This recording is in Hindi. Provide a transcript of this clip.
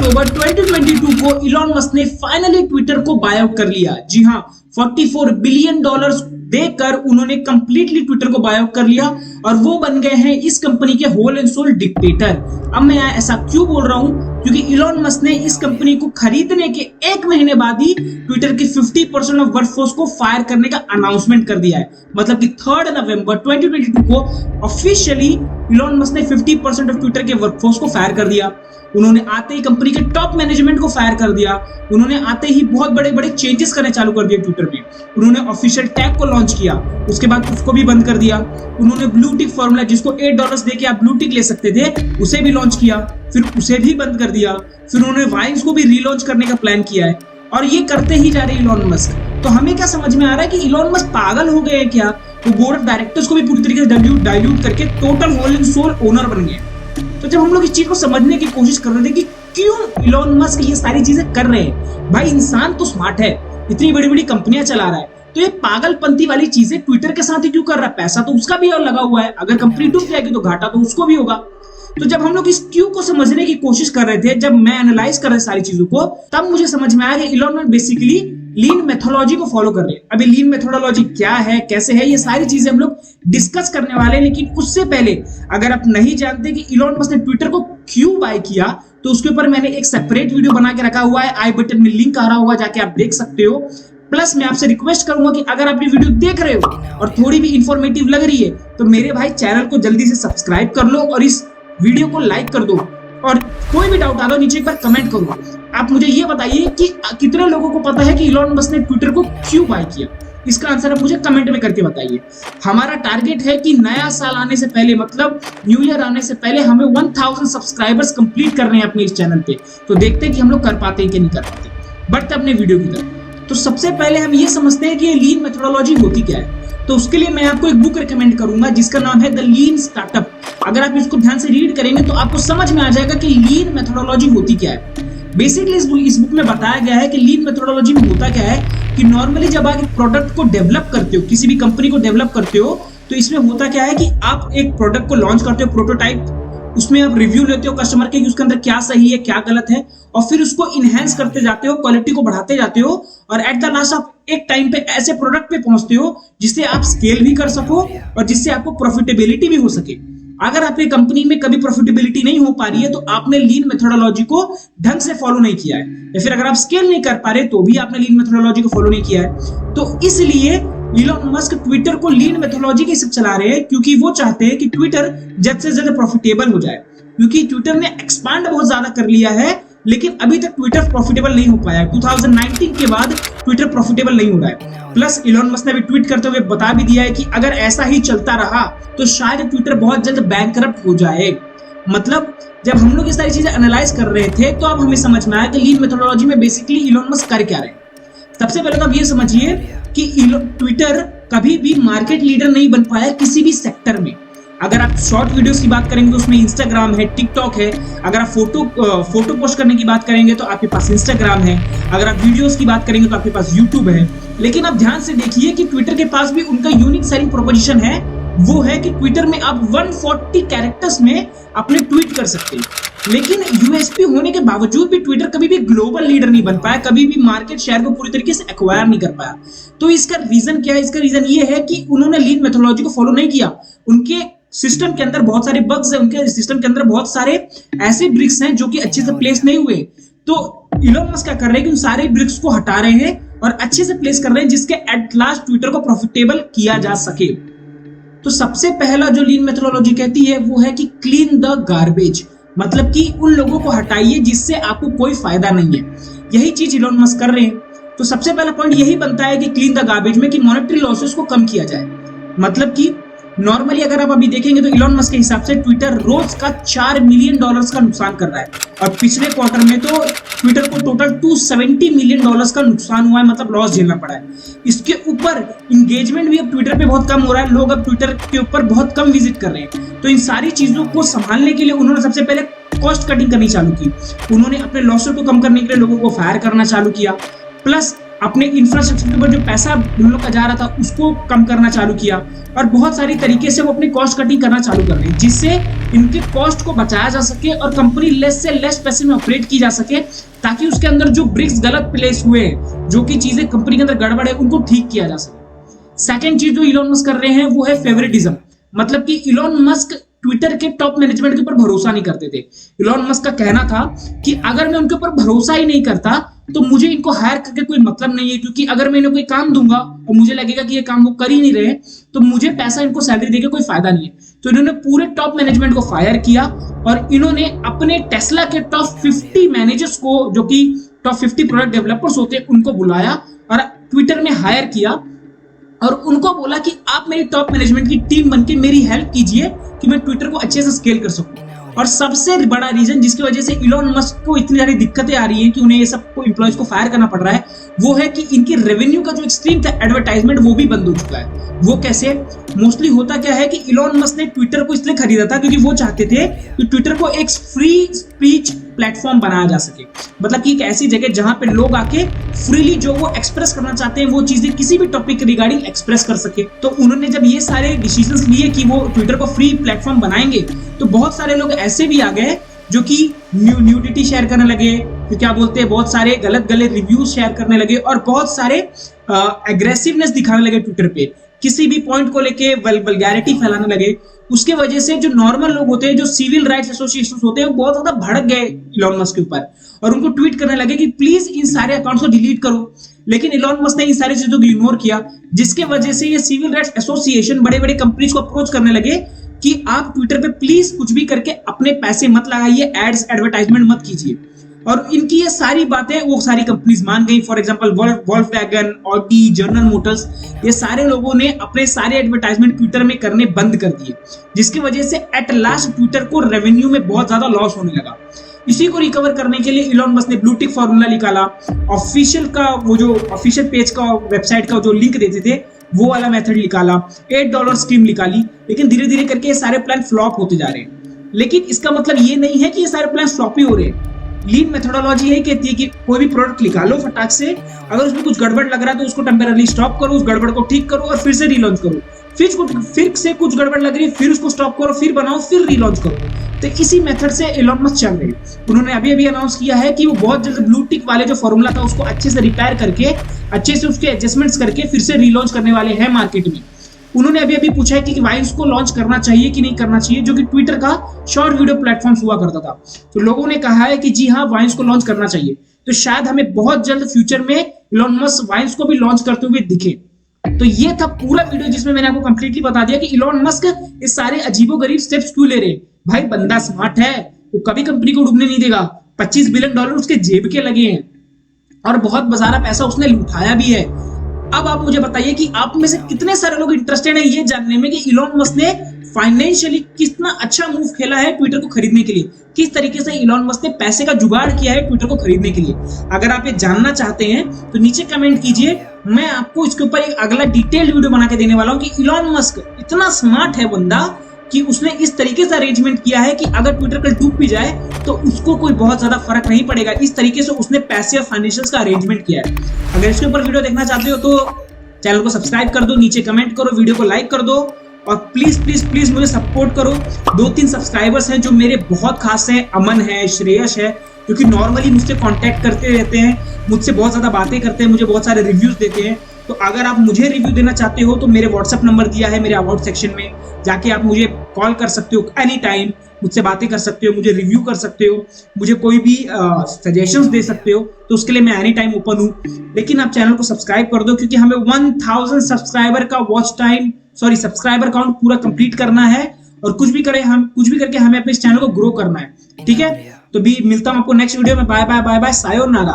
अक्टूबर 2022 को इलॉन मस्क ने फाइनली ट्विटर को बाय आउट कर लिया। जी हाँ, $44 बिलियन देकर उन्होंने कंप्लीटली ट्विटर को बाय आउट कर लिया और वो बन गए हैं इस कंपनी के होल एंड सोल डिक्टेटर। अब मैं ऐसा क्यों बोल रहा हूं? क्योंकि इलॉन मस्क ने इस कंपनी को खरीदने के 1 महीने बाद ही ट्विटर की 50% ऑफ वर्कफोर्स को फायर करने का अनाउंसमेंट कर दिया है। मतलब कि 3 नवंबर 2022 को ऑफिशियली इलॉन मस्क ने 50% ऑफ ट्विटर के वर्कफोर्स को फायर कर दिया। उन्होंने आते ही कंपनी के टॉप मैनेजमेंट को फायर कर दिया। उन्होंने आते ही बहुत बड़े बड़े चेंजेस करने चालू कर दिए ट्विटर में। उन्होंने ऑफिशियल टैग को लॉन्च किया, उसके बाद उसको भी बंद कर दिया। उन्होंने ब्लू टिक फॉर्मूला, जिसको $8 देके आप ब्लू टिक ले सकते थे, उसे भी लॉन्च किया, फिर उसे भी बंद कर दिया। फिर उन्होंने वाइन्स को भी रीलॉन्च करने का प्लान किया है और ये करते ही जा रहे इलॉन मस्क। तो हमें क्या समझ में आ रहा है कि इलॉन मस्क पागल हो गए हैं क्या? वो बोर्ड ऑफ डायरेक्टर्स को भी पूरी तरीके से डाइल्यूट करके total whole and sole owner बन गए। तो जब हम लोग इस चीज को समझने की कोशिश कर रहे थे कि क्यों इलॉन मस्क ये सारी चीजें कर रहे हैं, भाई इंसान तो स्मार्ट है, इतनी बड़ी बड़ी कंपनियां चला रहा है, तो ये पागलपंती वाली चीजें ट्विटर के साथ ही क्यों कर रहा है? पैसा तो उसका भी और लगा हुआ है, अगर कंपनी डूब जाएगी तो घाटा तो उसको भी होगा। तो जब हम लोग इस क्यों को समझने की कोशिश कर रहे थे, जब मैं एनालाइज कर रहा सारी चीजों को, तब मुझे समझ में आया कि इलॉन मस्क बेसिकली लीन मेथोडोलॉजी को फॉलो कर रहे हैं। अभी लीन मेथोडोलॉजी क्या है, कैसे है, ये सारी चीजें हम लोग डिस्कस करने वाले हैं। लेकिन उससे पहले अगर आप नहीं जानते कि इलॉन मस्क ने ट्विटर को क्यों बाय किया, तो उसके ऊपर मैंने एक सेपरेट वीडियो बना के रखा हुआ है, आई बटन में लिंक आ रहा होगा, जाके आप देख सकते हो। प्लस मैं आपसे रिक्वेस्ट करूंगा कि अगर आप ये वीडियो देख रहे हो और थोड़ी भी इंफॉर्मेटिव लग रही है, तो मेरे भाई चैनल को जल्दी से सब्सक्राइब कर लो और इस वीडियो को लाइक कर दो। और कोई भी डाउट आ रहा हो नीचे एक बार कमेंट करो। आप मुझे ये बताइए कि कितने लोगों को पता है कि इलॉन मस्क ने ट्विटर को क्यों बाय किया? इसका आंसर आप मुझे कमेंट में करके बताइए। हमारा टारगेट है कि नया साल आने से पहले, मतलब न्यू ईयर आने से पहले, हमें 1000 सब्सक्राइबर्स कंप्लीट करने हैं अपने इस चैनल पे। तो देखते हैं कि हम लोग कर पाते हैं कि नहीं कर पाते। बढ़ते अपने वीडियो की तरफ। तो सबसे पहले हम ये समझते हैं कि ये लीन मेथोडोलॉजी होती क्या है। तो उसके लिए मैं आपको एक बुक रिकमेंड करूंगा जिसका नाम है द लीन स्टार्टअप। अगर आप इसको ध्यान से रीड करेंगे तो आपको समझ में आ जाएगा कि लीन मेथोडोलॉजी होती क्या है। बेसिकली इस बुक में बताया गया है कि लीन मेथोडोलॉजी में होता क्या है कि नॉर्मली जब आप एक प्रोडक्ट को डेवलप करते हो, किसी भी कंपनी को डेवलप करते हो, तो इसमें होता क्या है कि आप एक प्रोडक्ट को लॉन्च करते हो, प्रोटोटाइप, उसमें आप रिव्यू लेते हो कस्टमर के कि उसके अंदर क्या सही है क्या गलत है, और फिर उसको इनहेंस करते जाते हो, क्वालिटी को बढ़ाते जाते हो, और एट द लास्ट आप एक टाइम पे ऐसे प्रोडक्ट पे पहुंचते हो जिससे आप स्केल भी कर सको और जिससे आपको प्रॉफिटेबिलिटी भी हो सके। अगर आपकी कंपनी में कभी प्रॉफिटेबिलिटी नहीं हो पा रही है तो आपने लीन मेथोडोलॉजी को ढंग से फॉलो नहीं किया है, या फिर अगर आप स्केल नहीं कर पा रहे तो भी आपने लीन मेथोडोलॉजी को फॉलो नहीं किया है। तो इसलिए इलॉन मस्क ट्विटर को लीन मेथोडोलॉजी के साथ चला रहे हैं, क्योंकि वो चाहते हैं कि ट्विटर जल्द से जल्द प्रॉफिटेबल हो जाए। क्योंकि ट्विटर ने एक्सपांड बहुत ज्यादा कर लिया है, लेकिन अभी तक ट्विटर प्रॉफिटेबल नहीं हो पाया। 2019 के बाद ट्विटर प्रॉफिटेबल नहीं हो रहा है। प्लस इलॉन मस्क ने भी ट्वीट करते हुए बता भी दिया है कि अगर ऐसा ही चलता रहा तो शायद ट्विटर बहुत जल्द बैंकरप्ट हो जाए। मतलब जब हम लोग ये सारी चीजें एनालाइज कर रहे थे तो अब हमें समझ में आया कि लीन मेथोडोलॉजी में बेसिकली इलॉन मस्क कर क्या रहे हैं। सबसे पहले तो आप ये समझिए कि ट्विटर कभी भी मार्केट लीडर नहीं बन पाया किसी भी सेक्टर में। अगर आप शॉर्ट वीडियोस की बात करेंगे तो उसमें इंस्टाग्राम है, टिकटॉक है। अगर आप फोटो पोस्ट करने की बात करेंगे तो आपके पास इंस्टाग्राम है। अगर आप वीडियोस की बात करेंगे तो आपके पास यूट्यूब है। लेकिन आप ध्यान से देखिए कि ट्विटर के पास भी उनका यूनिक सेलिंग प्रोपोजिशन है, वो है कि ट्विटर में आप 140 कैरेक्टर्स में अपने ट्वीट कर सकते हैं। लेकिन यूएसपी होने के बावजूद भी ट्विटर कभी भी ग्लोबल लीडर नहीं बन पाया, कभी भी मार्केट शेयर को पूरी तरीके से एक्वायर नहीं कर पाया। तो इसका रीजन क्या है? इसका रीजन ये है कि उन्होंने लीन मेथोडोलॉजी को फॉलो नहीं किया। उनके सिस्टम के अंदर बहुत सारे बग्स हैं, उनके सिस्टम के अंदर बहुत सारे ऐसे ब्रिक्स हैं जो कि अच्छे से प्लेस नहीं हुए। तो इलॉन मस्क क्या कर रहे हैं कि उन सारे ब्रिक्स को हटा रहे हैं और अच्छे से प्लेस कर रहे हैं जिसके एट लास्ट ट्विटर को प्रॉफिटेबल किया जा सके। तो सबसे पहला जो लीन मेथोडोलॉजी कहती है वो है कि क्लीन द गार्बेज, मतलब कि उन लोगों को हटाइए जिससे आपको कोई फायदा नहीं है। यही चीज इलॉन मस्क कर रहे हैं। तो सबसे पहला पॉइंट यही बनता है कि क्लीन द गार्बेज में कि मॉनेटरी लॉसेस को कम किया जाए। मतलब कि नॉर्मली अगर आप अभी देखेंगे तो इलॉन मस्क के हिसाब से ट्विटर रोज का $4 मिलियन का नुकसान कर रहा है, और पिछले क्वार्टर में तो ट्विटर को टोटल $270 मिलियन का नुकसान हुआ है, मतलब लॉस झेलना पड़ा है। इसके ऊपर इंगेजमेंट भी अब ट्विटर पे बहुत कम हो रहा है, लोग अब ट्विटर के ऊपर बहुत कम विजिट कर रहे हैं। तो इन सारी चीजों को संभालने के लिए उन्होंने सबसे पहले कॉस्ट कटिंग करनी चालू की। उन्होंने अपने लॉसेस को कम करने के लिए लोगों को फायर करना चालू किया। प्लस अपने इंफ्रास्ट्रक्चर के ऊपर जो पैसा उन लोग का जा रहा था उसको कम करना चालू किया, और बहुत सारी तरीके से वो अपनी कॉस्ट कटिंग करना चालू कर रहे हैं, जिससे इनके कॉस्ट को बचाया जा सके और कंपनी लेस से लेस पैसे में ऑपरेट की जा सके, ताकि उसके अंदर जो ब्रिक्स गलत प्लेस हुए हैं, जो कि चीजें कंपनी के अंदर गड़बड़ है, उनको ठीक किया जा सके। सेकंड चीज जो इलॉन मस्क कर रहे हैं वो है फेवरेटिज्म। मतलब कि इलॉन मस्क ट्विटर के टॉप मैनेजमेंट के ऊपर भरोसा नहीं करते थे। इलॉन मस्क का कहना था कि अगर मैं उनके ऊपर भरोसा ही नहीं करता तो मुझे इनको हायर करके कोई मतलब नहीं है, क्योंकि अगर मैं इन्हें कोई काम दूंगा और मुझे लगेगा कि ये काम वो कर ही नहीं रहे तो मुझे पैसा इनको सैलरी देके कोई फायदा नहीं है। तो इन्होंने पूरे टॉप मैनेजमेंट को फायर किया और इन्होंने अपने टेस्ला के टॉप 50 मैनेजर्स को, जो कि टॉप 50 प्रोडक्ट डेवलपर्स होते हैं, उनको बुलाया और ट्विटर में हायर किया और उनको बोला कि आप मेरी टॉप मैनेजमेंट की टीम बनके मेरी हेल्प कीजिए कि मैं ट्विटर को अच्छे से स्केल कर सकूं। और सबसे बड़ा रीजन जिसकी वजह से इलॉन मस्क को इतनी सारी दिक्कतें आ रही हैं कि उन्हें ये सब एम्प्लॉयज को फायर करना पड़ रहा है, वो है कि इनकी रेवेन्यू का जो एक स्ट्रीम था एडवर्टाइजमेंट, वो भी बंद हो चुका है। वो कैसे? मोस्टली होता क्या है कि इलॉन मस्क ने ट्विटर को इसलिए खरीदा था क्योंकि वो चाहते थे कि ट्विटर को एक फ्री स्पीच प्लेटफॉर्म बनाया जा सके। मतलब कि एक ऐसी जगह जहां पे लोग आके फ्रीली जो वो एक्सप्रेस करना चाहते हैं वो चीजें किसी भी टॉपिक रिगार्डिंग एक्सप्रेस कर सके। तो उन्होंने जब ये सारे डिसीजंस लिए कि वो ट्विटर को फ्री प्लेटफॉर्म बनाएंगे, तो बहुत सारे लोग ऐसे भी आ गए जो कि न्यूडिटी शेयर करने लगे, तो क्या बोलते हैं, बहुत सारे गलत रिव्यूज शेयर करने लगे और बहुत सारे एग्रेसिवनेस दिखाने लगे ट्विटर पे, किसी भी पॉइंट को लेके वल्गैरिटी फैलाने लगे। उसके वजह से जो नॉर्मल लोग होते हैं, जो सिविल राइट्स एसोसिएशन होते हैं, वो बहुत ज्यादा भड़क गए इलॉन मस्क के ऊपर और उनको ट्वीट करने लगे कि प्लीज इन सारे अकाउंट्स को डिलीट करो। लेकिन इलॉन मस्क ने इन सारी चीजों को इग्नोर किया, जिसके वजह से ये सिविल राइट्स एसोसिएशन बड़े बड़े कंपनीज को अप्रोच करने लगे कि आप ट्विटर पे प्लीज कुछ भी करके अपने पैसे मत लगाइए, एड्स एडवर्टाइजमेंट मत कीजिए। और इनकी ये सारी बातें वो सारी कंपनीज मान गई। For example Volkswagen, Audi, general Motors, ये सारे लोगों ने अपने सारे एडवर्टाइजमेंट ट्विटर में करने बंद कर दिए, जिसकी वजह से एट लास्ट ट्विटर को रेवेन्यू में बहुत ज्यादा लॉस होने लगा। इसी को रिकवर करने के लिए इलॉन मस्क ने ब्लू टिक फॉर्मूला निकाला, ऑफिशियल का वो जो ऑफिशियल पेज का वेबसाइट का जो लिंक देते थे वो वाला मेथड निकाला, $8 स्कीम निकाली। लेकिन धीरे धीरे करके ये सारे प्लान फ्लॉप होते जा रहे हैं। लेकिन इसका मतलब ये नहीं है कि ये सारे प्लान फ्लॉप ही हो रहे हैं। लीन मेथोडोलॉजी यही कहती है कि कोई भी प्रोडक्ट निकालो फटाक से, अगर उसमें कुछ गड़बड़ लग रहा है तो उसको टेम्पररी स्टॉप करो, उस गड़बड़ को ठीक करो और फिर से रीलॉन्च करो। फिर से कुछ गड़बड़ लग रही है, फिर उसको स्टॉप करो, फिर बनाओ, फिर रीलॉन्च करो। तो इसी मेथड से इलॉन मस्क चल रहे हैं। उन्होंने अभी अनाउंस किया है कि वो बहुत जल्द ब्लू टिक वाले जो फॉर्मूला था उसको अच्छे से रिपेयर करके, अच्छे से उसके एडजस्टमेंट्स करके फिर से रीलॉन्च करने वाले हैं मार्केट में। उन्होंने अभी पूछा है कि वाइन्स को लॉन्च करना चाहिए कि नहीं करना चाहिए, जो कि ट्विटर का शॉर्ट वीडियो प्लेटफॉर्म हुआ करता था। तो लोगों ने कहा है कि जी हाँ, वाइन्स को लॉन्च करना चाहिए। तो शायद हमें बहुत जल्द फ्यूचर में इलॉन मस्क वाइन्स को भी लॉन्च करते हुए दिखे। तो ये था पूरा वीडियो जिसमें मैंने आपको कंप्लीटली बता दिया कि इलॉन मस्क इस सारे अजीबोगरीब स्टेप्स क्यों ले रहे। भाई बंदा स्मार्ट है, वो कभी कंपनी को डूबने नहीं देगा। $25 बिलियन उसके जेब के लगे हैं और बहुत सारा पैसा उसने उठाया भी है। अब आप मुझे बताइए कि आप में से कितने सारे लोग इंटरेस्टेड हैं ये जानने में कि इलॉन मस्क ने फाइनेंशियली कितना अच्छा मूव खेला है ट्विटर को खरीदने के लिए, किस तरीके से इलॉन मस्क ने पैसे का जुगाड़ किया है ट्विटर को खरीदने के लिए। अगर आप ये जानना चाहते हैं तो नीचे कमेंट कीजिए, मैं आपको इसके ऊपर एक अगला डिटेल्ड वीडियो बना के देने वाला हूं कि इलॉन मस्क इतना स्मार्ट है बंदा कि उसने इस तरीके से अरेंजमेंट किया है कि अगर ट्विटर कल डूब भी जाए तो उसको कोई बहुत ज्यादा फर्क नहीं पड़ेगा। इस तरीके से उसने पैसे और फाइनेंशियल्स का अरेंजमेंट किया है। अगर इसके ऊपर वीडियो देखना चाहते हो तो चैनल को सब्सक्राइब कर दो, नीचे कमेंट करो, वीडियो को लाइक कर दो और प्लीज प्लीज प्लीज मुझे सपोर्ट करो। 2-3 सब्सक्राइबर्स हैं जो मेरे बहुत खास हैं, अमन है, श्रेयस है, क्योंकि नॉर्मली मुझसे कांटेक्ट करते रहते हैं, मुझसे बहुत ज्यादा बातें करते हैं, मुझे बहुत सारे रिव्यूज देते हैं। तो अगर आप मुझे रिव्यू देना चाहते हो तो मेरे व्हाट्सएप नंबर दिया है मेरे अबाउट सेक्शन में, जाके आप मुझे कॉल कर सकते हो एनी टाइम, मुझसे बातें कर सकते हो, मुझे रिव्यू कर सकते हो, मुझे कोई भी सजेशंस दे सकते हो। तो उसके लिए मैं एनी टाइम ओपन हूँ। लेकिन आप चैनल को सब्सक्राइब कर दो क्योंकि हमें 1000 सब्सक्राइबर का सब्सक्राइबर काउंट पूरा कंप्लीट करना है और कुछ भी करके हमें अपने इस चैनल को ग्रो करना है। ठीक है, तो भी मिलता हूँ आपको नेक्स्ट वीडियो में। Bye bye bye bye, sayonara.